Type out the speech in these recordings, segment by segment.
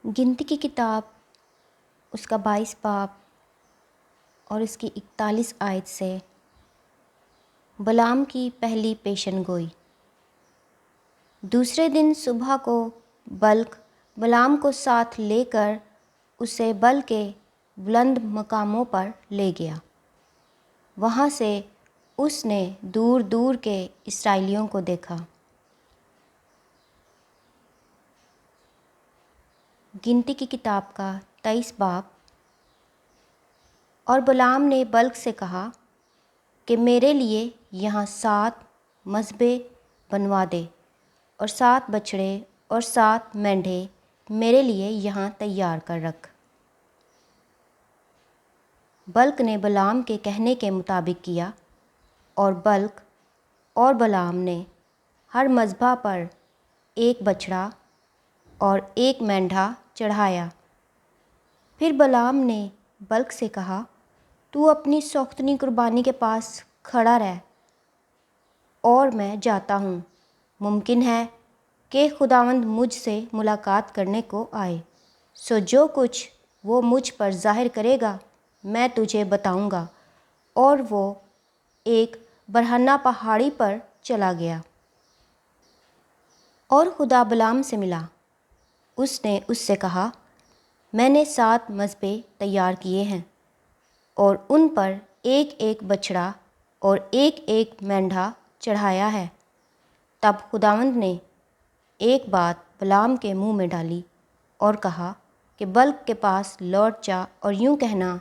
گنتی کی کتاب اس کا 22 باب اور اس کی 41 آیت سے بلعام کی پہلی پیشن گوئی۔ دوسرے دن صبح کو بلق بلعام کو ساتھ لے کر اسے بل کے بلند مقاموں پر لے گیا۔ وہاں سے اس نے دور دور کے اسرائیلیوں کو دیکھا۔ گنتی کی کتاب کا 23 باب۔ اور بلعام نے بلق سے کہا کہ میرے لیے یہاں 7 مذبح بنوا دے اور 7 بچھڑے اور 7 مینڈھے میرے لیے یہاں تیار کر رکھ۔ بلق نے بلعام کے کہنے کے مطابق کیا، اور بلق اور بلعام نے ہر مذبح پر 1 بچھڑا اور 1 مینڈھا چڑھایا۔ پھر بلعام نے بلق سے کہا، تو اپنی سوختنی قربانی کے پاس کھڑا رہ، اور میں جاتا ہوں۔ ممکن ہے کہ خداوند مجھ سے ملاقات کرنے کو آئے، سو جو کچھ وہ مجھ پر ظاہر کرے گا میں تجھے بتاؤں گا۔ اور وہ ایک برہنہ پہاڑی پر چلا گیا۔ اور خدا بلعام سے ملا۔ اس نے اس سے کہا، میں نے 7 مذبح تیار کیے ہیں، اور ان پر 1 بچھڑا اور 1 مینڈھا چڑھایا ہے۔ تب خداوند نے ایک بات بلعام کے منہ میں ڈالی اور کہا کہ بلق کے پاس لوٹ جا اور یوں کہنا۔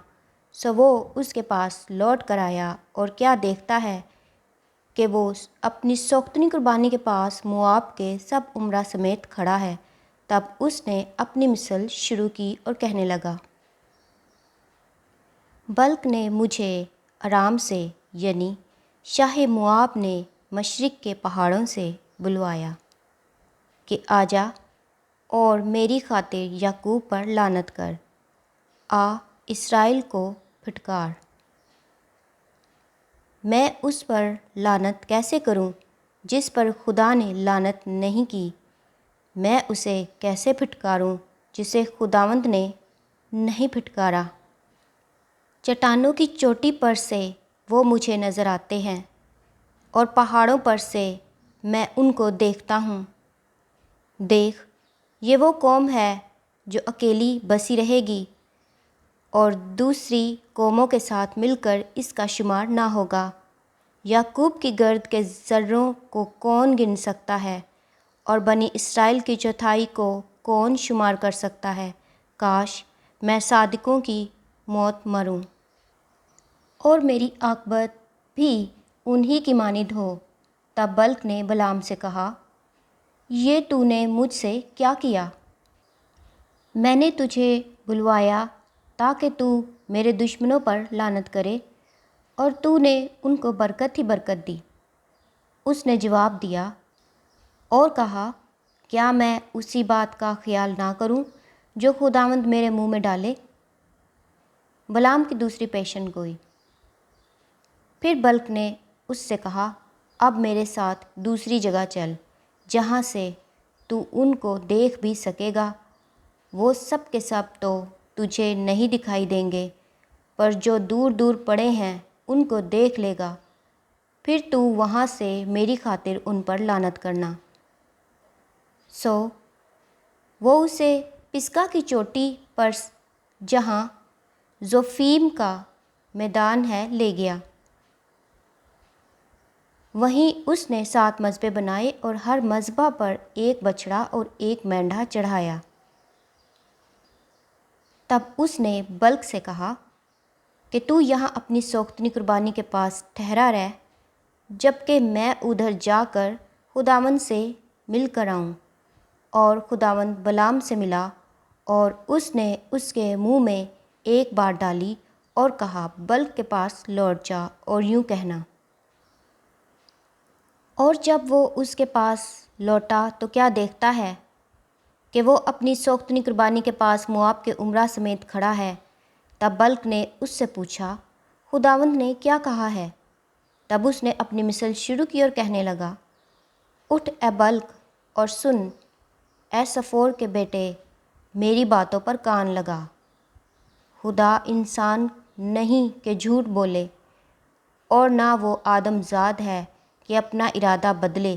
سو وہ اس کے پاس لوٹ کر آیا، اور کیا دیکھتا ہے کہ وہ اپنی سوختنی قربانی کے پاس مواب کے سب امرا سمیت کھڑا ہے۔ تب اس نے اپنی مثل شروع کی اور کہنے لگا، بلق نے مجھے ارام سے یعنی شاہ مواب نے مشرق کے پہاڑوں سے بلوایا کہ آجا اور میری خاطر یعقوب پر لعنت کر، آ اسرائیل کو پھٹکار۔ میں اس پر لعنت کیسے کروں جس پر خدا نے لعنت نہیں کی؟ میں اسے کیسے پھٹکاروں جسے خداوند نے نہیں پھٹکارا؟ چٹانوں کی چوٹی پر سے وہ مجھے نظر آتے ہیں، اور پہاڑوں پر سے میں ان کو دیکھتا ہوں۔ دیکھ، یہ وہ قوم ہے جو اکیلی بسی رہے گی، اور دوسری قوموں کے ساتھ مل کر اس کا شمار نہ ہوگا۔ یعقوب کی گرد کے ذروں کو کون گن سکتا ہے، اور بنی اسرائیل کی چوتھائی کو کون شمار کر سکتا ہے؟ کاش میں صادقوں کی موت مروں، اور میری عاقبت بھی انہی کی مانند ہو۔ تب بلق نے بلعام سے کہا، یہ تو نے مجھ سے کیا کیا؟ میں نے تجھے بلوایا تاکہ تو میرے دشمنوں پر لعنت کرے، اور تو نے ان کو برکت ہی برکت دی۔ اس نے جواب دیا اور کہا، کیا میں اسی بات کا خیال نہ کروں جو خداوند میرے منہ میں ڈالے؟ بلعام کی دوسری پیشن گوئی۔ پھر بلق نے اس سے کہا، اب میرے ساتھ دوسری جگہ چل، جہاں سے تو ان کو دیکھ بھی سکے گا۔ وہ سب کے سب تو تجھے نہیں دکھائی دیں گے، پر جو دور دور پڑے ہیں ان کو دیکھ لے گا۔ پھر تو وہاں سے میری خاطر ان پر لعنت کرنا۔ سو وہ اسے پسگا کی چوٹی پر جہاں زوفیم کا میدان ہے لے گیا۔ وہیں اس نے 7 مذبح بنائے اور ہر مذبح پر 1 بچھڑا اور 1 مینڈھا چڑھایا۔ تب اس نے بلق سے کہا کہ تو یہاں اپنی سوختنی قربانی کے پاس ٹھہرا رہ، جب کہ میں ادھر جا کر خداوند سے مل کر آؤں۔ اور خداوند بلعام سے ملا، اور اس نے اس کے منہ میں ایک بات ڈالی اور کہا، بلق کے پاس لوٹ جا اور یوں کہنا۔ اور جب وہ اس کے پاس لوٹا تو کیا دیکھتا ہے کہ وہ اپنی سوختنی قربانی کے پاس مواب کے امرا سمیت کھڑا ہے۔ تب بلق نے اس سے پوچھا، خداوند نے کیا کہا ہے؟ تب اس نے اپنی مثل شروع کی اور کہنے لگا، اٹھ اے بلق اور سن، اے صفور کے بیٹے، میری باتوں پر کان لگا۔ خدا انسان نہیں کہ جھوٹ بولے، اور نہ وہ آدم زاد ہے کہ اپنا ارادہ بدلے۔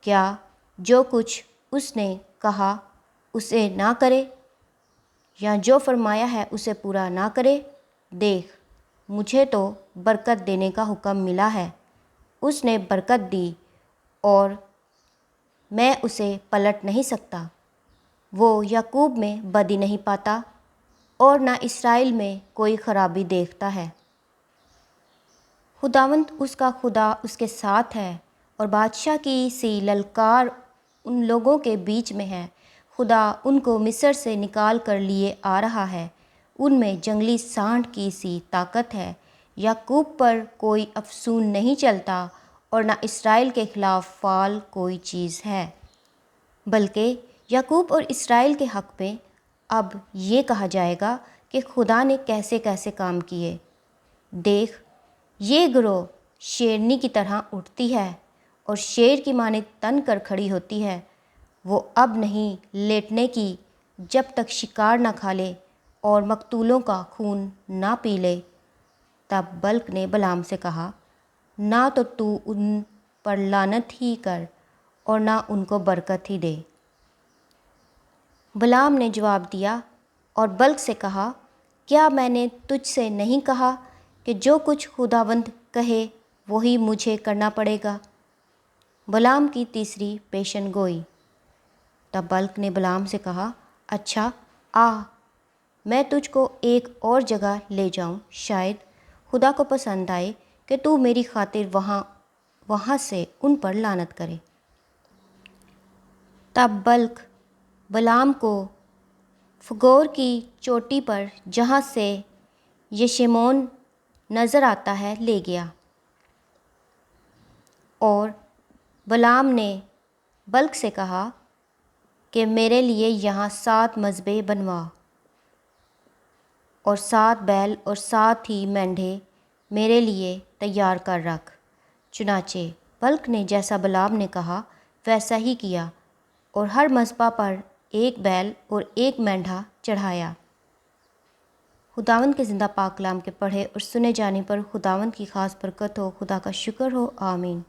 کیا جو کچھ اس نے کہا اسے نہ کرے، یا جو فرمایا ہے اسے پورا نہ کرے؟ دیکھ، مجھے تو برکت دینے کا حکم ملا ہے۔ اس نے برکت دی اور میں اسے پلٹ نہیں سکتا۔ وہ یعقوب میں بدی نہیں پاتا اور نہ اسرائیل میں کوئی خرابی دیکھتا ہے۔ خداوند اس کا خدا اس کے ساتھ ہے، اور بادشاہ کی سی للکار ان لوگوں کے بیچ میں ہے۔ خدا ان کو مصر سے نکال کر لیے آ رہا ہے، ان میں جنگلی سانڈ کی سی طاقت ہے۔ یعقوب پر کوئی افسون نہیں چلتا اور نہ اسرائیل کے خلاف فعال کوئی چیز ہے، بلکہ یعقوب اور اسرائیل کے حق میں اب یہ کہا جائے گا کہ خدا نے کیسے کیسے کام کیے۔ دیکھ، یہ گروہ شیرنی کی طرح اٹھتی ہے اور شیر کی مانند تن کر کھڑی ہوتی ہے۔ وہ اب نہیں لیٹنے کی جب تک شکار نہ کھا لے اور مقتولوں کا خون نہ پی لے۔ تب بلق نے بلعام سے کہا، نہ تو ان پر لعنت ہی کر اور نہ ان کو برکت ہی دے۔ بلعام نے جواب دیا اور بلق سے کہا، کیا میں نے تجھ سے نہیں کہا کہ جو کچھ خداوند کہے وہی مجھے کرنا پڑے گا؟ بلعام کی تیسری پیشن گوئی۔ تب بلق نے بلعام سے کہا، اچھا، آ، میں تجھ کو ایک اور جگہ لے جاؤں، شاید خدا کو پسند آئے کہ تو میری خاطر وہاں سے ان پر لعنت کرے۔ تب بلق بلعام کو فگور کی چوٹی پر، جہاں سے یشمون نظر آتا ہے، لے گیا، اور بلعام نے بلق سے کہا کہ میرے لیے یہاں 7 مذبح بنوا، اور 7 بیل اور 7 ہی مینڈھے میرے لیے تیار کر رکھ۔ چنانچہ بلق نے جیسا بلعام نے کہا ویسا ہی کیا، اور ہر مذبح پر 1 بیل اور 1 مینڈھا چڑھایا۔ خداوند کے زندہ پاک کلام کے پڑھے اور سنے جانے پر خداوند کی خاص برکت ہو۔ خدا کا شکر ہو، آمین۔